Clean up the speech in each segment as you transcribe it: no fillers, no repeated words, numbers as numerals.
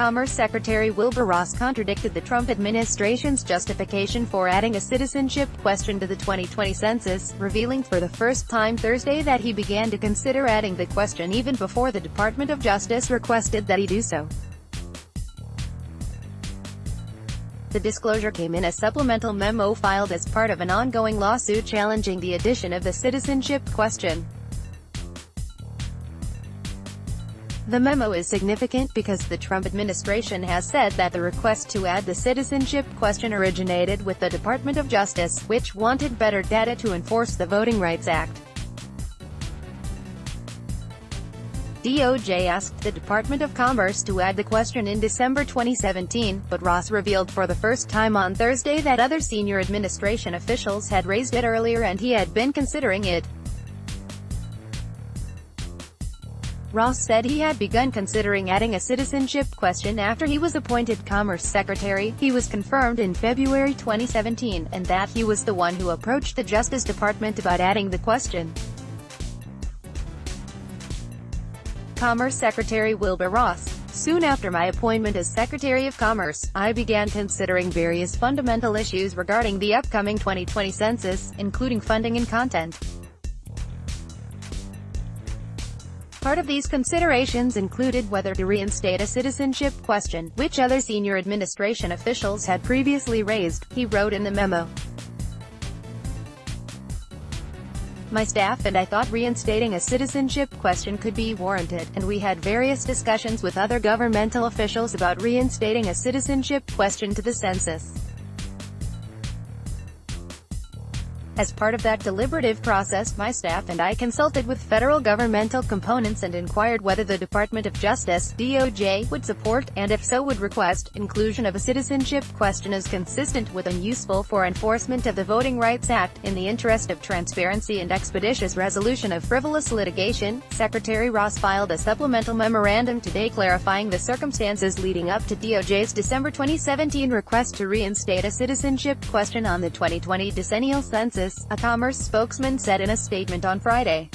Commerce Secretary Wilbur Ross contradicted the Trump administration's justification for adding a citizenship question to the 2020 census, revealing for the first time Thursday that he began to consider adding the question even before the Department of Justice requested that he do so. The disclosure came in a supplemental memo filed as part of an ongoing lawsuit challenging the addition of the citizenship question. The memo is significant because the Trump administration has said that the request to add the citizenship question originated with the Department of Justice, which wanted better data to enforce the Voting Rights Act. DOJ asked the Department of Commerce to add the question in December 2017, but Ross revealed for the first time on Thursday that other senior administration officials had raised it earlier and he had been considering it. Ross said he had begun considering adding a citizenship question after he was appointed Commerce Secretary. He was confirmed in February 2017, and that he was the one who approached the Justice Department about adding the question. Commerce Secretary Wilbur Ross: soon after my appointment as Secretary of Commerce, I began considering various fundamental issues regarding the upcoming 2020 census, including funding and content. Part of these considerations included whether to reinstate a citizenship question, which other senior administration officials had previously raised, he wrote in the memo. My staff and I thought reinstating a citizenship question could be warranted, and we had various discussions with other governmental officials about reinstating a citizenship question to the census. As part of that deliberative process, my staff and I consulted with federal governmental components and inquired whether the Department of Justice (DOJ) would support, and if so would request, inclusion of a citizenship question as consistent with and useful for enforcement of the Voting Rights Act, in the interest of transparency and expeditious resolution of frivolous litigation. Secretary Ross filed a supplemental memorandum today clarifying the circumstances leading up to DOJ's December 2017 request to reinstate a citizenship question on the 2020 decennial census, a Commerce spokesman said in a statement on Friday.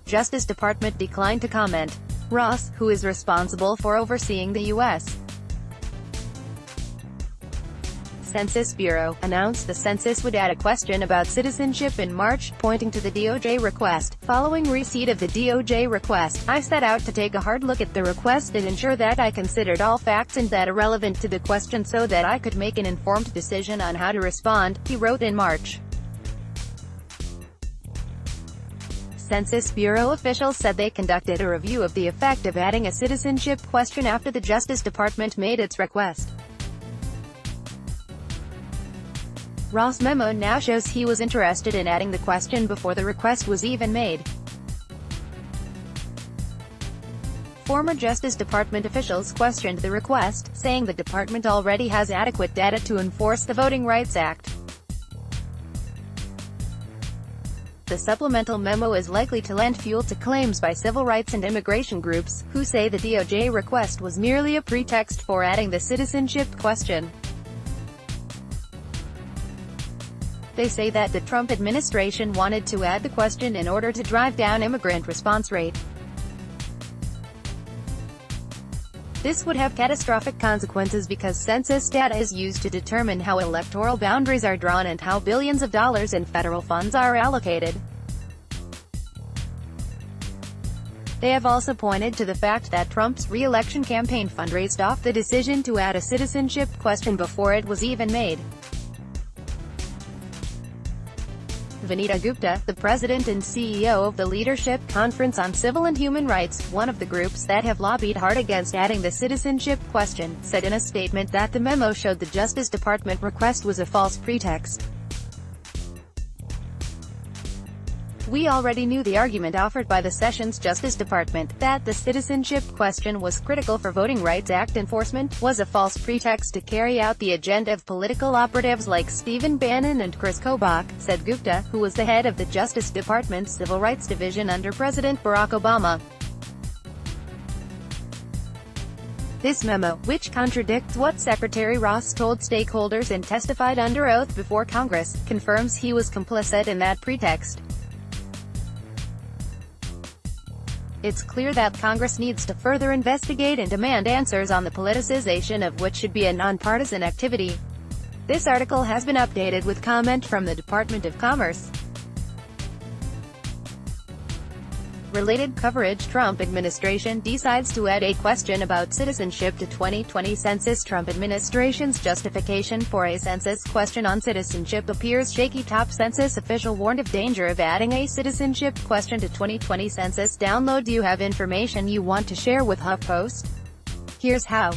Justice Department declined to comment. Ross, who is responsible for overseeing the U.S. Census Bureau, announced the census would add a question about citizenship in March, pointing to the DOJ request. Following receipt of the DOJ request, I set out to take a hard look at the request and ensure that I considered all facts and data relevant to the question so that I could make an informed decision on how to respond, he wrote in March. Census Bureau officials said they conducted a review of the effect of adding a citizenship question after the Justice Department made its request. Ross' memo now shows he was interested in adding the question before the request was even made. Former Justice Department officials questioned the request, saying the department already has adequate data to enforce the Voting Rights Act. The supplemental memo is likely to lend fuel to claims by civil rights and immigration groups, who say the DOJ request was merely a pretext for adding the citizenship question. They say that the Trump administration wanted to add the question in order to drive down immigrant response rate. This would have catastrophic consequences because census data is used to determine how electoral boundaries are drawn and how billions of dollars in federal funds are allocated. They have also pointed to the fact that Trump's re-election campaign fundraised off the decision to add a citizenship question before it was even made. Vanita Gupta, the president and CEO of the Leadership Conference on Civil and Human Rights, one of the groups that have lobbied hard against adding the citizenship question, said in a statement that the memo showed the Justice Department request was a false pretext. We already knew the argument offered by the Sessions Justice Department, that the citizenship question was critical for Voting Rights Act enforcement, was a false pretext to carry out the agenda of political operatives like Stephen Bannon and Chris Kobach, said Gupta, who was the head of the Justice Department's Civil Rights Division under President Barack Obama. This memo, which contradicts what Secretary Ross told stakeholders and testified under oath before Congress, confirms he was complicit in that pretext. It's clear that Congress needs to further investigate and demand answers on the politicization of what should be a nonpartisan activity. This article has been updated with comment from the Department of Commerce. Related coverage: Trump administration decides to add a question about citizenship to 2020 census. Trump administration's justification for a census question on citizenship appears shaky. Top census official warned of danger of adding a citizenship question to 2020 census. Download. Do you have information you want to share with HuffPost? Here's how.